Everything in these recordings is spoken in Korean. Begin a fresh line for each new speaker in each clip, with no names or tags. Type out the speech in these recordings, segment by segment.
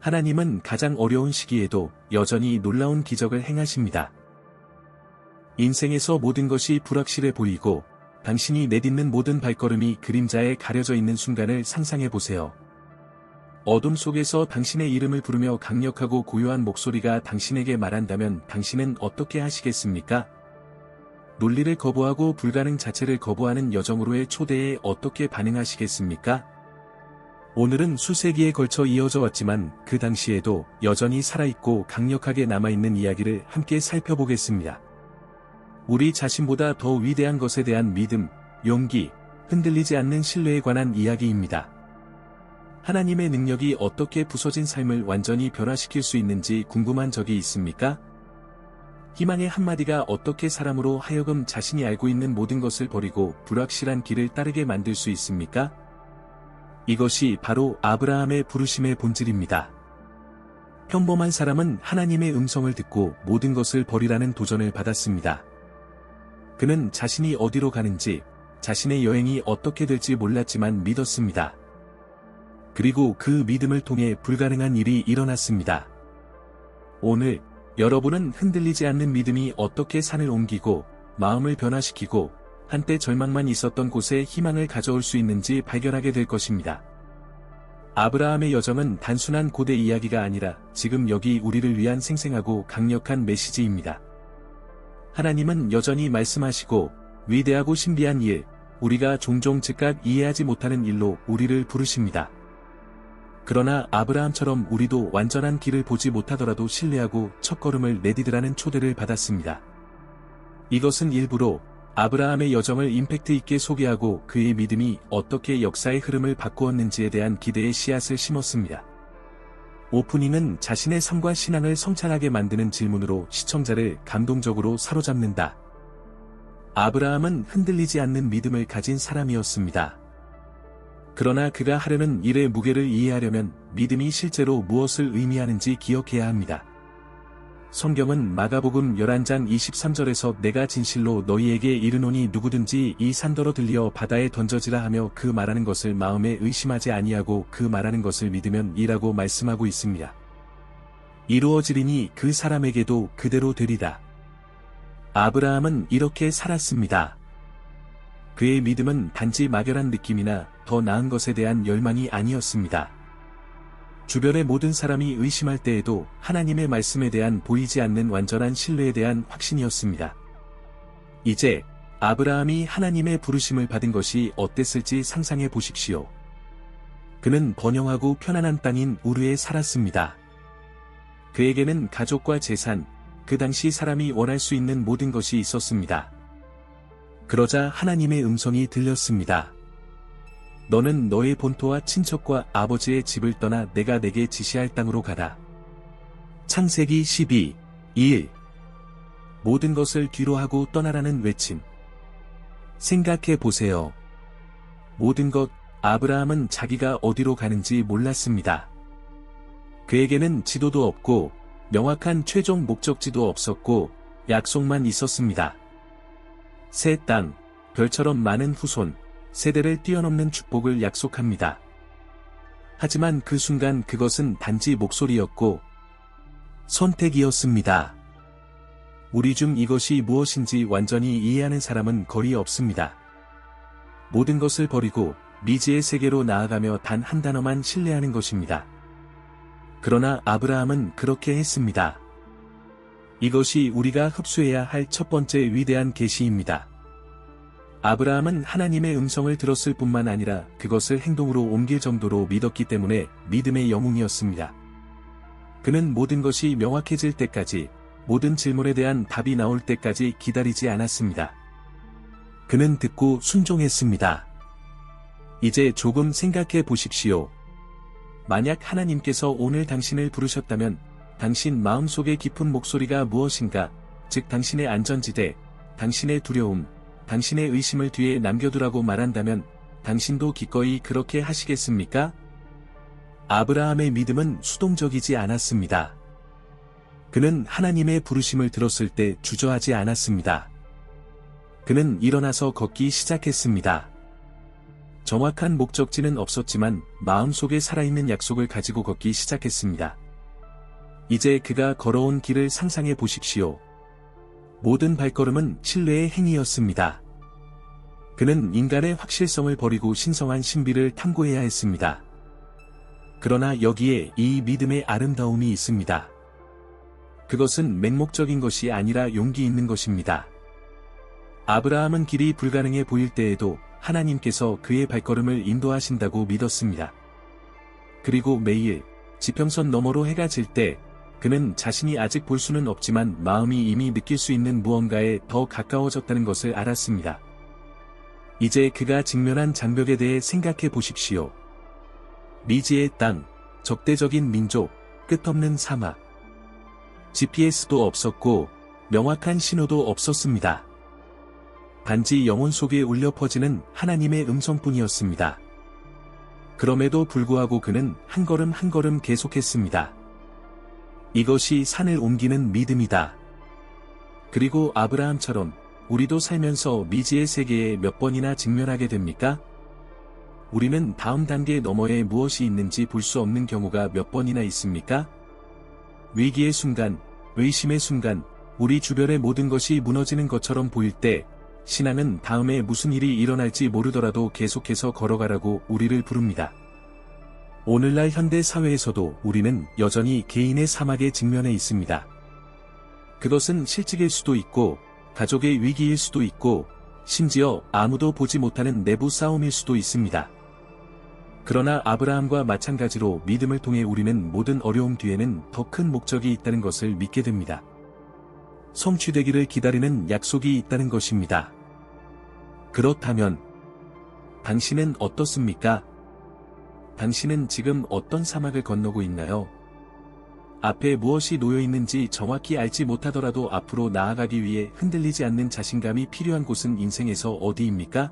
하나님은 가장 어려운 시기에도 여전히 놀라운 기적을 행하십니다. 인생에서 모든 것이 불확실해 보이고 당신이 내딛는 모든 발걸음이 그림자에 가려져 있는 순간을 상상해 보세요. 어둠 속에서 당신의 이름을 부르며 강력하고 고요한 목소리가 당신에게 말한다면 당신은 어떻게 하시겠습니까? 논리를 거부하고 불가능 자체를 거부하는 여정으로의 초대에 어떻게 반응하시겠습니까? 오늘은 수세기에 걸쳐 이어져 왔지만 그 당시에도 여전히 살아있고 강력하게 남아있는 이야기를 함께 살펴보겠습니다. 우리 자신보다 더 위대한 것에 대한 믿음, 용기, 흔들리지 않는 신뢰에 관한 이야기입니다. 하나님의 능력이 어떻게 부서진 삶을 완전히 변화시킬 수 있는지 궁금한 적이 있습니까? 희망의 한마디가 어떻게 사람으로 하여금 자신이 알고 있는 모든 것을 버리고 불확실한 길을 따르게 만들 수 있습니까? 이것이 바로 아브라함의 부르심의 본질입니다. 평범한 사람은 하나님의 음성을 듣고 모든 것을 버리라는 도전을 받았습니다. 그는 자신이 어디로 가는지, 자신의 여행이 어떻게 될지 몰랐지만 믿었습니다. 그리고 그 믿음을 통해 불가능한 일이 일어났습니다. 오늘, 여러분은 흔들리지 않는 믿음이 어떻게 산을 옮기고, 마음을 변화시키고, 한때 절망만 있었던 곳에 희망을 가져올 수 있는지 발견하게 될 것입니다. 아브라함의 여정은 단순한 고대 이야기가 아니라 지금 여기 우리를 위한 생생하고 강력한 메시지입니다. 하나님은 여전히 말씀하시고 위대하고 신비한 일, 우리가 종종 즉각 이해하지 못하는 일로 우리를 부르십니다. 그러나 아브라함처럼 우리도 완전한 길을 보지 못하더라도 신뢰하고 첫걸음을 내디디라는 초대를 받았습니다. 이것은 일부러 아브라함의 여정을 임팩트 있게 소개하고 그의 믿음이 어떻게 역사의 흐름을 바꾸었는지에 대한 기대의 씨앗을 심었습니다. 오프닝은 자신의 삶과 신앙을 성찰하게 만드는 질문으로 시청자를 감동적으로 사로잡는다. 아브라함은 흔들리지 않는 믿음을 가진 사람이었습니다. 그러나 그가 하려는 일의 무게를 이해하려면 믿음이 실제로 무엇을 의미하는지 기억해야 합니다. 성경은 마가복음 11장 23절에서 내가 진실로 너희에게 이르노니 누구든지 이 산더러 들려 바다에 던져지라 하며 그 말하는 것을 마음에 의심하지 아니하고 그 말하는 것을 믿으면 이라고 말씀하고 있습니다. 이루어지리니 그 사람에게도 그대로 되리라. 아브라함은 이렇게 살았습니다. 그의 믿음은 단지 막연한 느낌이나 더 나은 것에 대한 열망이 아니었습니다. 주변의 모든 사람이 의심할 때에도 하나님의 말씀에 대한 보이지 않는 완전한 신뢰에 대한 확신이었습니다. 이제 아브라함이 하나님의 부르심을 받은 것이 어땠을지 상상해 보십시오. 그는 번영하고 편안한 땅인 우르에 살았습니다. 그에게는 가족과 재산, 그 당시 사람이 원할 수 있는 모든 것이 있었습니다. 그러자 하나님의 음성이 들렸습니다. 너는 너의 본토와 친척과 아버지의 집을 떠나 내가 내게 지시할 땅으로 가라. 창세기 12, 2일. 모든 것을 뒤로 하고 떠나라는 외침. 생각해 보세요. 모든 것, 아브라함은 자기가 어디로 가는지 몰랐습니다. 그에게는 지도도 없고, 명확한 최종 목적지도 없었고, 약속만 있었습니다. 새 땅, 별처럼 많은 후손, 세대를 뛰어넘는 축복을 약속합니다. 하지만 그 순간 그것은 단지 목소리였고 선택이었습니다. 우리 중 이것이 무엇인지 완전히 이해하는 사람은 거의 없습니다. 모든 것을 버리고 미지의 세계로 나아가며 단 한 단어만 신뢰하는 것입니다. 그러나 아브라함은 그렇게 했습니다. 이것이 우리가 흡수해야 할 첫 번째 위대한 계시입니다. 아브라함은 하나님의 음성을 들었을 뿐만 아니라 그것을 행동으로 옮길 정도로 믿었기 때문에 믿음의 영웅이었습니다. 그는 모든 것이 명확해질 때까지, 모든 질문에 대한 답이 나올 때까지 기다리지 않았습니다. 그는 듣고 순종했습니다. 이제 조금 생각해 보십시오. 만약 하나님께서 오늘 당신을 부르셨다면 당신 마음속의 깊은 목소리가 무엇인가, 즉 당신의 안전지대, 당신의 두려움, 당신의 의심을 뒤에 남겨두라고 말한다면 당신도 기꺼이 그렇게 하시겠습니까? 아브라함의 믿음은 수동적이지 않았습니다. 그는 하나님의 부르심을 들었을 때 주저하지 않았습니다. 그는 일어나서 걷기 시작했습니다. 정확한 목적지는 없었지만 마음속에 살아있는 약속을 가지고 걷기 시작했습니다. 이제 그가 걸어온 길을 상상해 보십시오. 모든 발걸음은 신뢰의 행위였습니다. 그는 인간의 확실성을 버리고 신성한 신비를 탐구해야 했습니다. 그러나 여기에 이 믿음의 아름다움이 있습니다. 그것은 맹목적인 것이 아니라 용기 있는 것입니다. 아브라함은 길이 불가능해 보일 때에도 하나님께서 그의 발걸음을 인도하신다고 믿었습니다. 그리고 매일 지평선 너머로 해가 질 때 그는 자신이 아직 볼 수는 없지만 마음이 이미 느낄 수 있는 무언가에 더 가까워졌다는 것을 알았습니다. 이제 그가 직면한 장벽에 대해 생각해 보십시오. 미지의 땅, 적대적인 민족, 끝없는 사막. GPS도 없었고 명확한 신호도 없었습니다. 단지 영혼 속에 울려 퍼지는 하나님의 음성뿐이었습니다. 그럼에도 불구하고 그는 한 걸음 한 걸음 계속했습니다. 이것이 산을 옮기는 믿음이다. 그리고 아브라함처럼 우리도 살면서 미지의 세계에 몇 번이나 직면하게 됩니까? 우리는 다음 단계 너머에 무엇이 있는지 볼 수 없는 경우가 몇 번이나 있습니까? 위기의 순간, 의심의 순간, 우리 주변의 모든 것이 무너지는 것처럼 보일 때, 신앙은 다음에 무슨 일이 일어날지 모르더라도 계속해서 걸어가라고 우리를 부릅니다. 오늘날 현대 사회에서도 우리는 여전히 개인의 사막에 직면해 있습니다. 그것은 실직일 수도 있고, 가족의 위기일 수도 있고, 심지어 아무도 보지 못하는 내부 싸움일 수도 있습니다. 그러나 아브라함과 마찬가지로 믿음을 통해 우리는 모든 어려움 뒤에는 더 큰 목적이 있다는 것을 믿게 됩니다. 성취되기를 기다리는 약속이 있다는 것입니다. 그렇다면 당신은 어떻습니까? 당신은 지금 어떤 사막을 건너고 있나요? 앞에 무엇이 놓여 있는지 정확히 알지 못하더라도 앞으로 나아가기 위해 흔들리지 않는 자신감이 필요한 곳은 인생에서 어디입니까?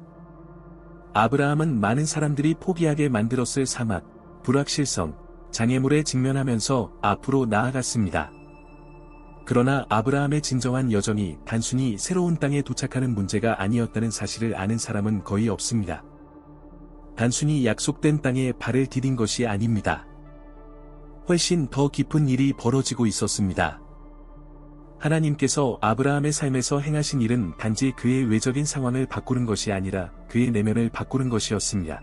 아브라함은 많은 사람들이 포기하게 만들었을 사막, 불확실성, 장애물에 직면하면서 앞으로 나아갔습니다. 그러나 아브라함의 진정한 여정이 단순히 새로운 땅에 도착하는 문제가 아니었다는 사실을 아는 사람은 거의 없습니다. 단순히 약속된 땅에 발을 디딘 것이 아닙니다. 훨씬 더 깊은 일이 벌어지고 있었습니다. 하나님께서 아브라함의 삶에서 행하신 일은 단지 그의 외적인 상황을 바꾸는 것이 아니라 그의 내면을 바꾸는 것이었습니다.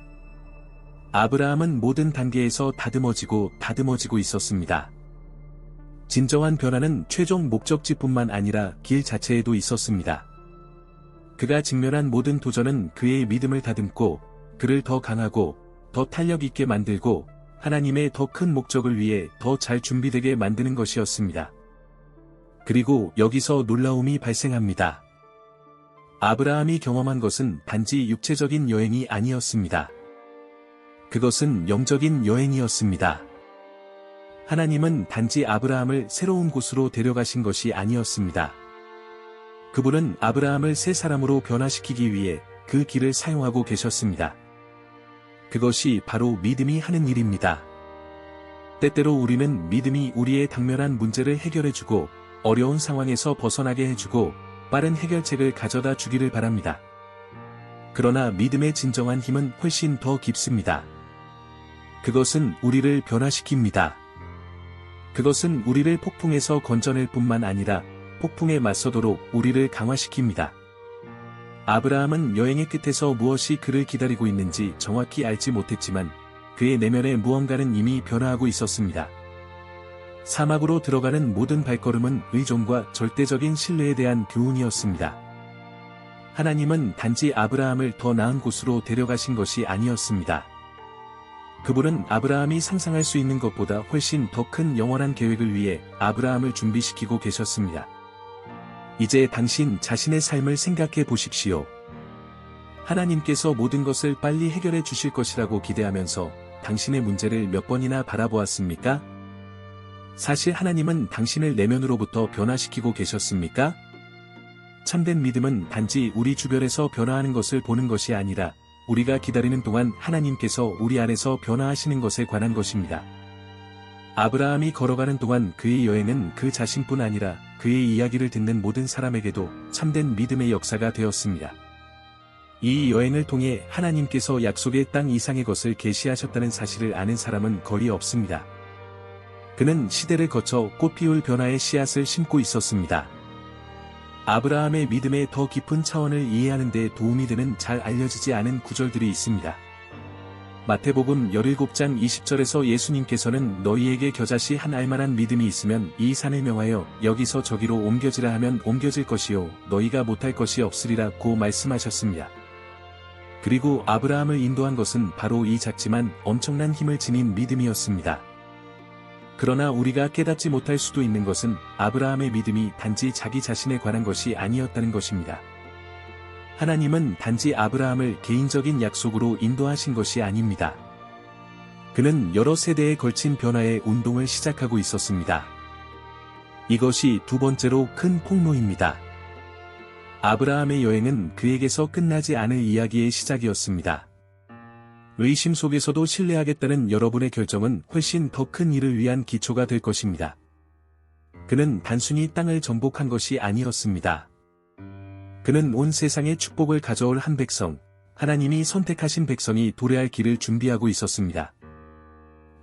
아브라함은 모든 단계에서 다듬어지고 있었습니다. 진정한 변화는 최종 목적지뿐만 아니라 길 자체에도 있었습니다. 그가 직면한 모든 도전은 그의 믿음을 다듬고 그를 더 강하고 더 탄력 있게 만들고 하나님의 더 큰 목적을 위해 더 잘 준비되게 만드는 것이었습니다. 그리고 여기서 놀라움이 발생합니다. 아브라함이 경험한 것은 단지 육체적인 여행이 아니었습니다. 그것은 영적인 여행이었습니다. 하나님은 단지 아브라함을 새로운 곳으로 데려가신 것이 아니었습니다. 그분은 아브라함을 새 사람으로 변화시키기 위해 그 길을 사용하고 계셨습니다. 그것이 바로 믿음이 하는 일입니다. 때때로 우리는 믿음이 우리의 당면한 문제를 해결해주고 어려운 상황에서 벗어나게 해주고 빠른 해결책을 가져다 주기를 바랍니다. 그러나 믿음의 진정한 힘은 훨씬 더 깊습니다. 그것은 우리를 변화시킵니다. 그것은 우리를 폭풍에서 건져낼 뿐만 아니라 폭풍에 맞서도록 우리를 강화시킵니다. 아브라함은 여행의 끝에서 무엇이 그를 기다리고 있는지 정확히 알지 못했지만 그의 내면의 무언가는 이미 변화하고 있었습니다. 사막으로 들어가는 모든 발걸음은 의존과 절대적인 신뢰에 대한 교훈이었습니다. 하나님은 단지 아브라함을 더 나은 곳으로 데려가신 것이 아니었습니다. 그분은 아브라함이 상상할 수 있는 것보다 훨씬 더 큰 영원한 계획을 위해 아브라함을 준비시키고 계셨습니다. 이제 당신 자신의 삶을 생각해 보십시오. 하나님께서 모든 것을 빨리 해결해 주실 것이라고 기대하면서 당신의 문제를 몇 번이나 바라보았습니까? 사실 하나님은 당신을 내면으로부터 변화시키고 계셨습니까? 참된 믿음은 단지 우리 주변에서 변화하는 것을 보는 것이 아니라 우리가 기다리는 동안 하나님께서 우리 안에서 변화하시는 것에 관한 것입니다. 아브라함이 걸어가는 동안 그의 여행은 그 자신뿐 아니라 그의 이야기를 듣는 모든 사람에게도 참된 믿음의 역사가 되었습니다. 이 여행을 통해 하나님께서 약속의 땅 이상의 것을 계시하셨다는 사실을 아는 사람은 거의 없습니다. 그는 시대를 거쳐 꽃피울 변화의 씨앗을 심고 있었습니다. 아브라함의 믿음의 더 깊은 차원을 이해하는 데 도움이 되는 잘 알려지지 않은 구절들이 있습니다. 마태복음 17장 20절에서 예수님께서는 너희에게 겨자씨 한 알만한 믿음이 있으면 이 산을 명하여 여기서 저기로 옮겨지라 하면 옮겨질 것이요 너희가 못할 것이 없으리라고 말씀하셨습니다. 그리고 아브라함을 인도한 것은 바로 이 작지만 엄청난 힘을 지닌 믿음이었습니다. 그러나 우리가 깨닫지 못할 수도 있는 것은 아브라함의 믿음이 단지 자기 자신에 관한 것이 아니었다는 것입니다. 하나님은 단지 아브라함을 개인적인 약속으로 인도하신 것이 아닙니다. 그는 여러 세대에 걸친 변화의 운동을 시작하고 있었습니다. 이것이 두 번째로 큰 폭로입니다. 아브라함의 여행은 그에게서 끝나지 않을 이야기의 시작이었습니다. 의심 속에서도 신뢰하겠다는 여러분의 결정은 훨씬 더 큰 일을 위한 기초가 될 것입니다. 그는 단순히 땅을 정복한 것이 아니었습니다. 그는 온 세상에 축복을 가져올 한 백성, 하나님이 선택하신 백성이 도래할 길을 준비하고 있었습니다.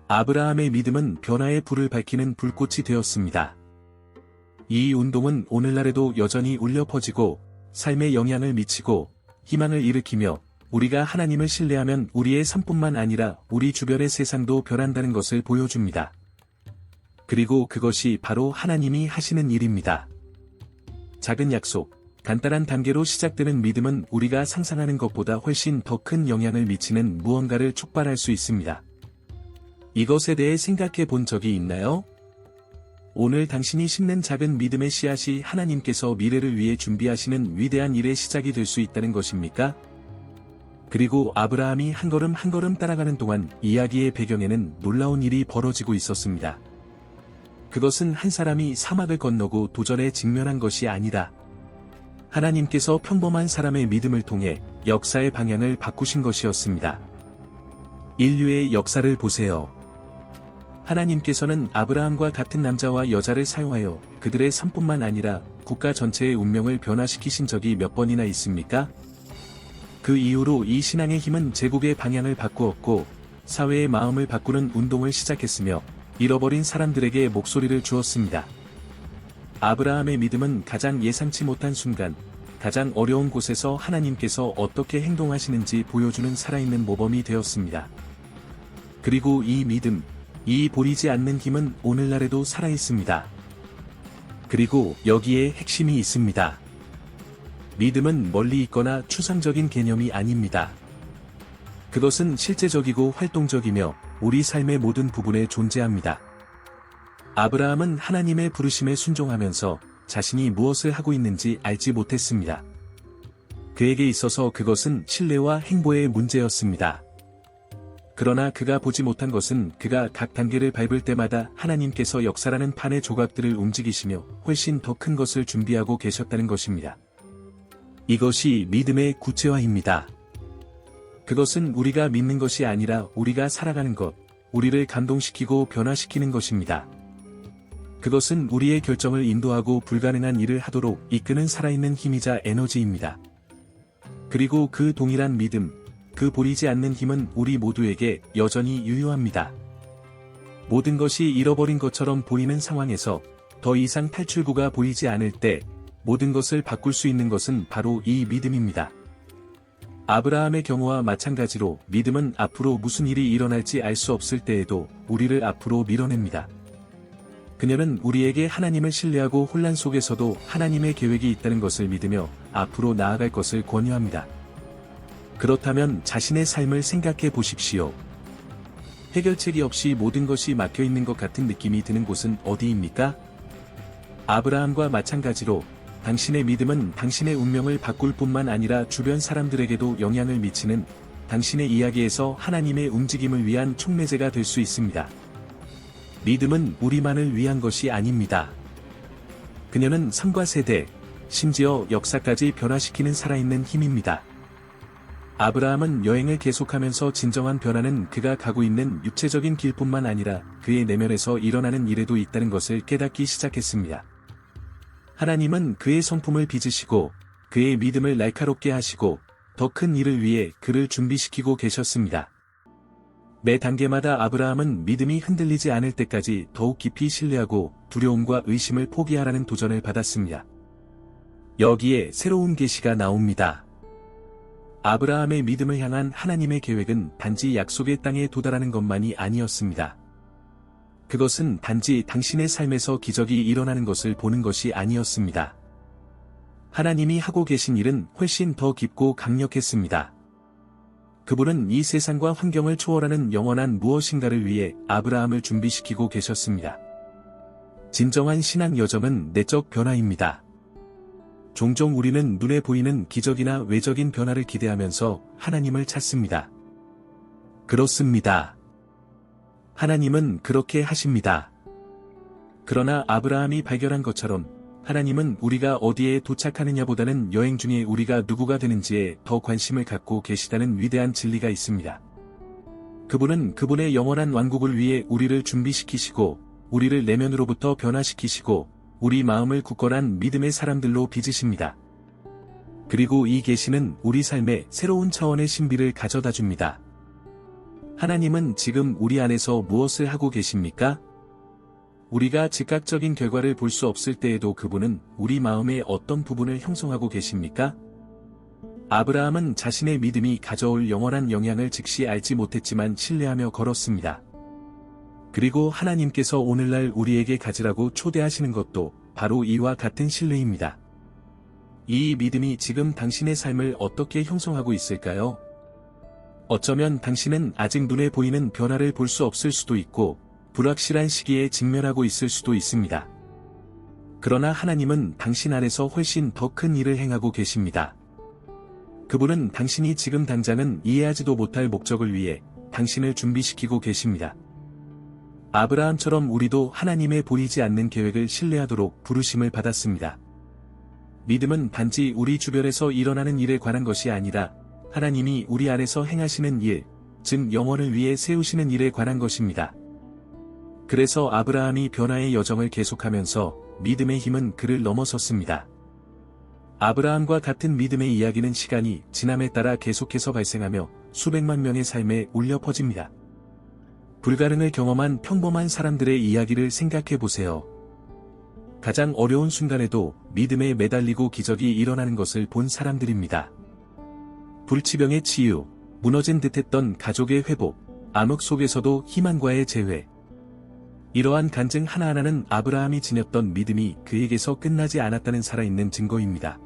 아브라함의 믿음은 변화의 불을 밝히는 불꽃이 되었습니다. 이 운동은 오늘날에도 여전히 울려 퍼지고 삶에 영향을 미치고 희망을 일으키며 우리가 하나님을 신뢰하면 우리의 삶뿐만 아니라 우리 주변의 세상도 변한다는 것을 보여줍니다. 그리고 그것이 바로 하나님이 하시는 일입니다. 작은 약속, 간단한 단계로 시작되는 믿음은 우리가 상상하는 것보다 훨씬 더 큰 영향을 미치는 무언가를 촉발할 수 있습니다. 이것에 대해 생각해 본 적이 있나요? 오늘 당신이 심는 작은 믿음의 씨앗이 하나님께서 미래를 위해 준비하시는 위대한 일의 시작이 될 수 있다는 것입니까? 그리고 아브라함이 한 걸음 한 걸음 따라가는 동안 이야기의 배경에는 놀라운 일이 벌어지고 있었습니다. 그것은 한 사람이 사막을 건너고 도전에 직면한 것이 아니라 하나님께서 평범한 사람의 믿음을 통해 역사의 방향을 바꾸신 것이었습니다. 인류의 역사를 보세요. 하나님께서는 아브라함과 같은 남자와 여자를 사용하여 그들의 삶뿐만 아니라 국가 전체의 운명을 변화시키신 적이 몇 번이나 있습니까? 그 이후로 이 신앙의 힘은 제국의 방향을 바꾸었고 사회의 마음을 바꾸는 운동을 시작했으며 잃어버린 사람들에게 목소리를 주었습니다. 아브라함의 믿음은 가장 예상치 못한 순간, 가장 어려운 곳에서 하나님께서 어떻게 행동하시는지 보여주는 살아있는 모범이 되었습니다. 그리고 이 믿음, 이 보이지 않는 힘은 오늘날에도 살아있습니다. 그리고 여기에 핵심이 있습니다. 믿음은 멀리 있거나 추상적인 개념이 아닙니다. 그것은 실제적이고 활동적이며 우리 삶의 모든 부분에 존재합니다. 아브라함은 하나님의 부르심에 순종하면서 자신이 무엇을 하고 있는지 알지 못했습니다. 그에게 있어서 그것은 신뢰와 행보의 문제였습니다. 그러나 그가 보지 못한 것은 그가 각 단계를 밟을 때마다 하나님께서 역사라는 판의 조각들을 움직이시며 훨씬 더 큰 것을 준비하고 계셨다는 것입니다. 이것이 믿음의 구체화입니다. 그것은 우리가 믿는 것이 아니라 우리가 살아가는 것, 우리를 감동시키고 변화시키는 것입니다. 그것은 우리의 결정을 인도하고 불가능한 일을 하도록 이끄는 살아있는 힘이자 에너지입니다. 그리고 그 동일한 믿음, 그 보이지 않는 힘은 우리 모두에게 여전히 유효합니다. 모든 것이 잃어버린 것처럼 보이는 상황에서 더 이상 탈출구가 보이지 않을 때 모든 것을 바꿀 수 있는 것은 바로 이 믿음입니다. 아브라함의 경우와 마찬가지로 믿음은 앞으로 무슨 일이 일어날지 알 수 없을 때에도 우리를 앞으로 밀어냅니다. 그녀는 우리에게 하나님을 신뢰하고 혼란 속에서도 하나님의 계획이 있다는 것을 믿으며 앞으로 나아갈 것을 권유합니다. 그렇다면 자신의 삶을 생각해 보십시오. 해결책이 없이 모든 것이 막혀 있는 것 같은 느낌이 드는 곳은 어디입니까? 아브라함과 마찬가지로 당신의 믿음은 당신의 운명을 바꿀 뿐만 아니라 주변 사람들에게도 영향을 미치는 당신의 이야기에서 하나님의 움직임을 위한 촉매제가 될 수 있습니다. 믿음은 우리만을 위한 것이 아닙니다. 그녀는 삶과 세대, 심지어 역사까지 변화시키는 살아있는 힘입니다. 아브라함은 여행을 계속하면서 진정한 변화는 그가 가고 있는 육체적인 길뿐만 아니라 그의 내면에서 일어나는 일에도 있다는 것을 깨닫기 시작했습니다. 하나님은 그의 성품을 빚으시고 그의 믿음을 날카롭게 하시고 더 큰 일을 위해 그를 준비시키고 계셨습니다. 매 단계마다 아브라함은 믿음이 흔들리지 않을 때까지 더욱 깊이 신뢰하고 두려움과 의심을 포기하라는 도전을 받았습니다. 여기에 새로운 계시가 나옵니다. 아브라함의 믿음을 향한 하나님의 계획은 단지 약속의 땅에 도달하는 것만이 아니었습니다. 그것은 단지 당신의 삶에서 기적이 일어나는 것을 보는 것이 아니었습니다. 하나님이 하고 계신 일은 훨씬 더 깊고 강력했습니다. 그분은 이 세상과 환경을 초월하는 영원한 무엇인가를 위해 아브라함을 준비시키고 계셨습니다. 진정한 신앙 여정은 내적 변화입니다. 종종 우리는 눈에 보이는 기적이나 외적인 변화를 기대하면서 하나님을 찾습니다. 그렇습니다. 하나님은 그렇게 하십니다. 그러나 아브라함이 발견한 것처럼 하나님은 우리가 어디에 도착하느냐보다는 여행 중에 우리가 누구가 되는지에 더 관심을 갖고 계시다는 위대한 진리가 있습니다. 그분은 그분의 영원한 왕국을 위해 우리를 준비시키시고 우리를 내면으로부터 변화시키시고 우리 마음을 굳건한 믿음의 사람들로 빚으십니다. 그리고 이 계시는 우리 삶에 새로운 차원의 신비를 가져다 줍니다. 하나님은 지금 우리 안에서 무엇을 하고 계십니까? 우리가 즉각적인 결과를 볼 수 없을 때에도 그분은 우리 마음의 어떤 부분을 형성하고 계십니까? 아브라함은 자신의 믿음이 가져올 영원한 영향을 즉시 알지 못했지만 신뢰하며 걸었습니다. 그리고 하나님께서 오늘날 우리에게 가지라고 초대하시는 것도 바로 이와 같은 신뢰입니다. 이 믿음이 지금 당신의 삶을 어떻게 형성하고 있을까요? 어쩌면 당신은 아직 눈에 보이는 변화를 볼 수 없을 수도 있고 불확실한 시기에 직면하고 있을 수도 있습니다. 그러나 하나님은 당신 안에서 훨씬 더 큰 일을 행하고 계십니다. 그분은 당신이 지금 당장은 이해하지도 못할 목적을 위해 당신을 준비시키고 계십니다. 아브라함처럼 우리도 하나님의 보이지 않는 계획을 신뢰하도록 부르심을 받았습니다. 믿음은 단지 우리 주변에서 일어나는 일에 관한 것이 아니라 하나님이 우리 안에서 행하시는 일, 즉 영원을 위해 세우시는 일에 관한 것입니다. 그래서 아브라함이 변화의 여정을 계속하면서 믿음의 힘은 그를 넘어섰습니다. 아브라함과 같은 믿음의 이야기는 시간이 지남에 따라 계속해서 발생하며 수백만 명의 삶에 울려 퍼집니다. 불가능을 경험한 평범한 사람들의 이야기를 생각해 보세요. 가장 어려운 순간에도 믿음에 매달리고 기적이 일어나는 것을 본 사람들입니다. 불치병의 치유, 무너진 듯했던 가족의 회복, 암흑 속에서도 희망과의 재회. 이러한 간증 하나하나는 아브라함이 지녔던 믿음이 그에게서 끝나지 않았다는 살아있는 증거입니다.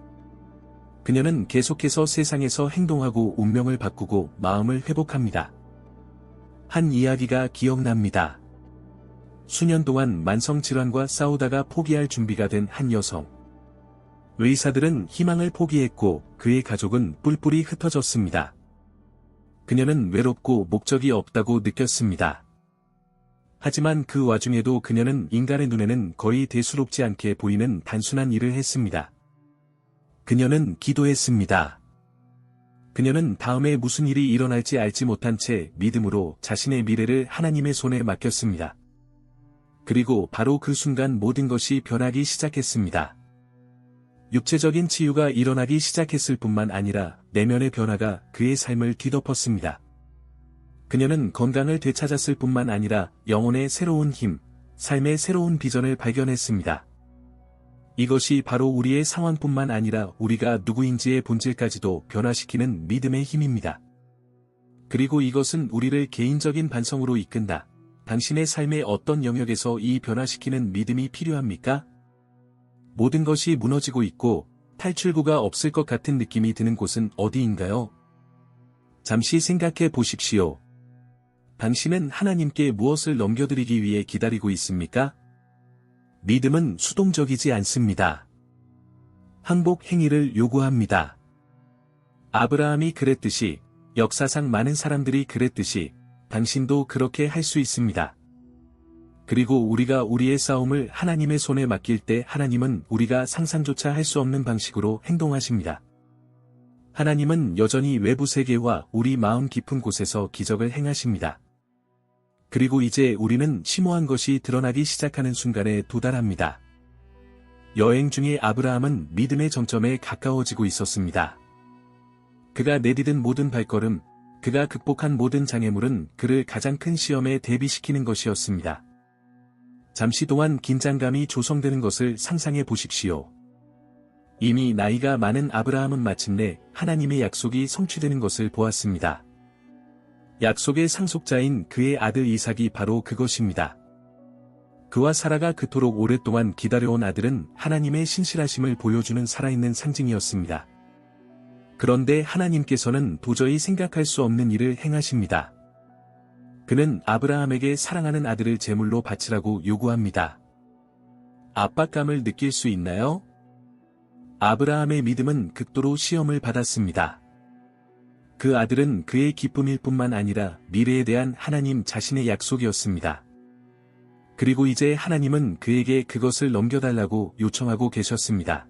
그녀는 계속해서 세상에서 행동하고 운명을 바꾸고 마음을 회복합니다. 한 이야기가 기억납니다. 수년 동안 만성질환과 싸우다가 포기할 준비가 된 한 여성. 의사들은 희망을 포기했고 그의 가족은 뿔뿔이 흩어졌습니다. 그녀는 외롭고 목적이 없다고 느꼈습니다. 하지만 그 와중에도 그녀는 인간의 눈에는 거의 대수롭지 않게 보이는 단순한 일을 했습니다. 그녀는 기도했습니다. 그녀는 다음에 무슨 일이 일어날지 알지 못한 채 믿음으로 자신의 미래를 하나님의 손에 맡겼습니다. 그리고 바로 그 순간 모든 것이 변하기 시작했습니다. 육체적인 치유가 일어나기 시작했을 뿐만 아니라 내면의 변화가 그의 삶을 뒤덮었습니다. 그녀는 건강을 되찾았을 뿐만 아니라 영혼의 새로운 힘, 삶의 새로운 비전을 발견했습니다. 이것이 바로 우리의 상황뿐만 아니라 우리가 누구인지의 본질까지도 변화시키는 믿음의 힘입니다. 그리고 이것은 우리를 개인적인 반성으로 이끈다. 당신의 삶의 어떤 영역에서 이 변화시키는 믿음이 필요합니까? 모든 것이 무너지고 있고 탈출구가 없을 것 같은 느낌이 드는 곳은 어디인가요? 잠시 생각해 보십시오. 당신은 하나님께 무엇을 넘겨드리기 위해 기다리고 있습니까? 믿음은 수동적이지 않습니다. 항복 행위를 요구합니다. 아브라함이 그랬듯이, 역사상 많은 사람들이 그랬듯이, 당신도 그렇게 할 수 있습니다. 그리고 우리가 우리의 싸움을 하나님의 손에 맡길 때 하나님은 우리가 상상조차 할 수 없는 방식으로 행동하십니다. 하나님은 여전히 외부 세계와 우리 마음 깊은 곳에서 기적을 행하십니다. 그리고 이제 우리는 심오한 것이 드러나기 시작하는 순간에 도달합니다. 여행 중에 아브라함은 믿음의 정점에 가까워지고 있었습니다. 그가 내디딘 모든 발걸음, 그가 극복한 모든 장애물은 그를 가장 큰 시험에 대비시키는 것이었습니다. 잠시 동안 긴장감이 조성되는 것을 상상해 보십시오. 이미 나이가 많은 아브라함은 마침내 하나님의 약속이 성취되는 것을 보았습니다. 약속의 상속자인 그의 아들 이삭이 바로 그것입니다. 그와 사라가 그토록 오랫동안 기다려온 아들은 하나님의 신실하심을 보여주는 살아있는 상징이었습니다. 그런데 하나님께서는 도저히 생각할 수 없는 일을 행하십니다. 그는 아브라함에게 사랑하는 아들을 제물로 바치라고 요구합니다. 압박감을 느낄 수 있나요? 아브라함의 믿음은 극도로 시험을 받았습니다. 그 아들은 그의 기쁨일 뿐만 아니라 미래에 대한 하나님 자신의 약속이었습니다. 그리고 이제 하나님은 그에게 그것을 넘겨달라고 요청하고 계셨습니다.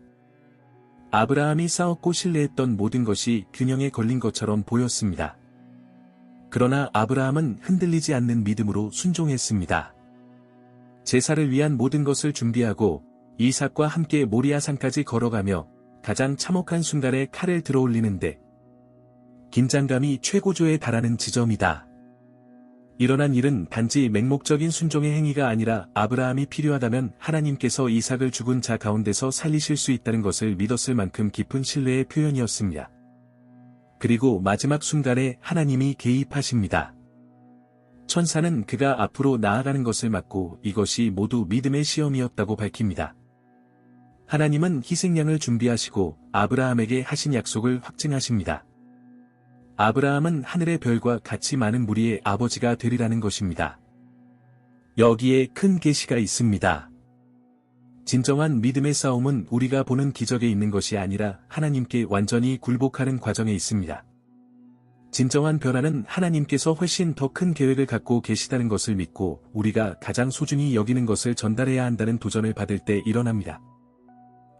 아브라함이 쌓았고 신뢰했던 모든 것이 균형에 걸린 것처럼 보였습니다. 그러나 아브라함은 흔들리지 않는 믿음으로 순종했습니다. 제사를 위한 모든 것을 준비하고 이삭과 함께 모리아산까지 걸어가며 가장 참혹한 순간에 칼을 들어올리는데 긴장감이 최고조에 달하는 지점이다. 일어난 일은 단지 맹목적인 순종의 행위가 아니라 아브라함이 필요하다면 하나님께서 이삭을 죽은 자 가운데서 살리실 수 있다는 것을 믿었을 만큼 깊은 신뢰의 표현이었습니다. 그리고 마지막 순간에 하나님이 개입하십니다. 천사는 그가 앞으로 나아가는 것을 막고 이것이 모두 믿음의 시험이었다고 밝힙니다. 하나님은 희생양을 준비하시고 아브라함에게 하신 약속을 확증하십니다. 아브라함은 하늘의 별과 같이 많은 무리의 아버지가 되리라는 것입니다. 여기에 큰 계시가 있습니다. 진정한 믿음의 싸움은 우리가 보는 기적에 있는 것이 아니라 하나님께 완전히 굴복하는 과정에 있습니다. 진정한 변화는 하나님께서 훨씬 더 큰 계획을 갖고 계시다는 것을 믿고 우리가 가장 소중히 여기는 것을 전달해야 한다는 도전을 받을 때 일어납니다.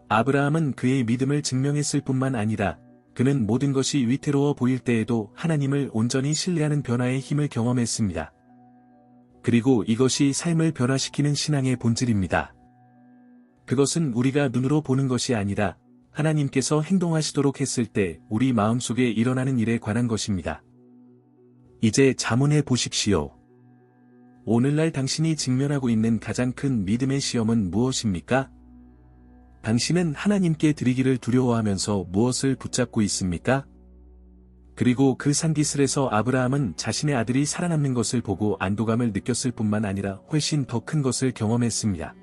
아브라함은 그의 믿음을 증명했을 뿐만 아니라 그는 모든 것이 위태로워 보일 때에도 하나님을 온전히 신뢰하는 변화의 힘을 경험했습니다. 그리고 이것이 삶을 변화시키는 신앙의 본질입니다. 그것은 우리가 눈으로 보는 것이 아니라 하나님께서 행동하시도록 했을 때 우리 마음속에 일어나는 일에 관한 것입니다. 이제 자문해 보십시오. 오늘날 당신이 직면하고 있는 가장 큰 믿음의 시험은 무엇입니까? 당신은 하나님께 드리기를 두려워하면서 무엇을 붙잡고 있습니까? 그리고 그 산기슬에서 아브라함은 자신의 아들이 살아남는 것을 보고 안도감을 느꼈을 뿐만 아니라 훨씬 더 큰 것을 경험했습니다.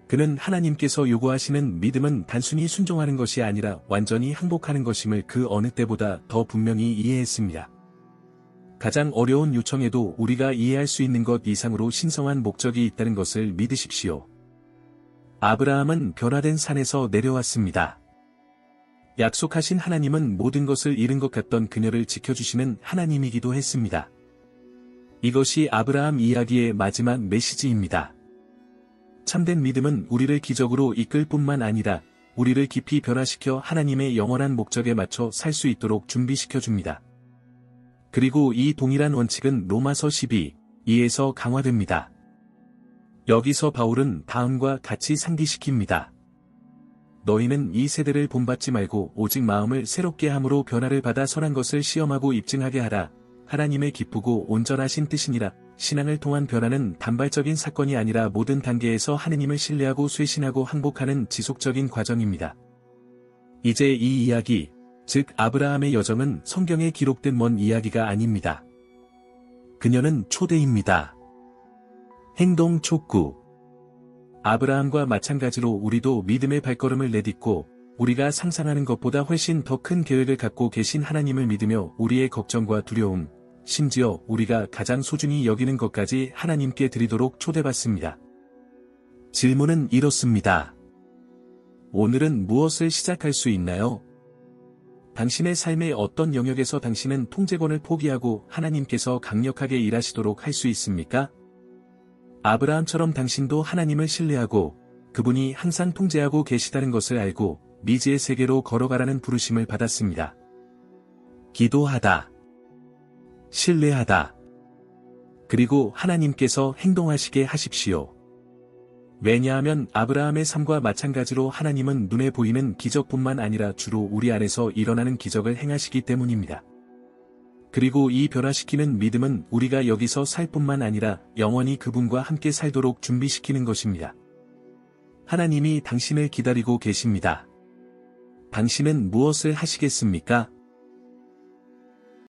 그는 하나님께서 요구하시는 믿음은 단순히 순종하는 것이 아니라 완전히 항복하는 것임을 그 어느 때보다 더 분명히 이해했습니다. 가장 어려운 요청에도 우리가 이해할 수 있는 것 이상으로 신성한 목적이 있다는 것을 믿으십시오. 아브라함은 변화된 산에서 내려왔습니다. 약속하신 하나님은 모든 것을 잃은 것 같던 그녀를 지켜주시는 하나님이기도 했습니다. 이것이 아브라함 이야기의 마지막 메시지입니다. 참된 믿음은 우리를 기적으로 이끌 뿐만 아니라 우리를 깊이 변화시켜 하나님의 영원한 목적에 맞춰 살 수 있도록 준비시켜줍니다. 그리고 이 동일한 원칙은 로마서 12:2에서 강화됩니다. 여기서 바울은 다음과 같이 상기시킵니다. 너희는 이 세대를 본받지 말고 오직 마음을 새롭게 함으로 변화를 받아 선한 것을 시험하고 입증하게 하라. 하나님의 기쁘고 온전하신 뜻이니라. 신앙을 통한 변화는 단발적인 사건이 아니라 모든 단계에서 하느님을 신뢰하고 쇄신하고 항복하는 지속적인 과정입니다. 이제 이 이야기, 즉 아브라함의 여정은 성경에 기록된 먼 이야기가 아닙니다. 그녀는 초대입니다. 행동 촉구. 아브라함과 마찬가지로 우리도 믿음의 발걸음을 내딛고 우리가 상상하는 것보다 훨씬 더 큰 계획을 갖고 계신 하나님을 믿으며 우리의 걱정과 두려움, 심지어 우리가 가장 소중히 여기는 것까지 하나님께 드리도록 초대받습니다. 질문은 이렇습니다. 오늘은 무엇을 시작할 수 있나요? 당신의 삶의 어떤 영역에서 당신은 통제권을 포기하고 하나님께서 강력하게 일하시도록 할 수 있습니까? 아브라함처럼 당신도 하나님을 신뢰하고 그분이 항상 통제하고 계시다는 것을 알고 미지의 세계로 걸어가라는 부르심을 받았습니다. 기도하다. 신뢰하다. 그리고 하나님께서 행동하시게 하십시오. 왜냐하면 아브라함의 삶과 마찬가지로 하나님은 눈에 보이는 기적뿐만 아니라 주로 우리 안에서 일어나는 기적을 행하시기 때문입니다. 그리고 이 변화시키는 믿음은 우리가 여기서 살 뿐만 아니라 영원히 그분과 함께 살도록 준비시키는 것입니다. 하나님이 당신을 기다리고 계십니다. 당신은 무엇을 하시겠습니까?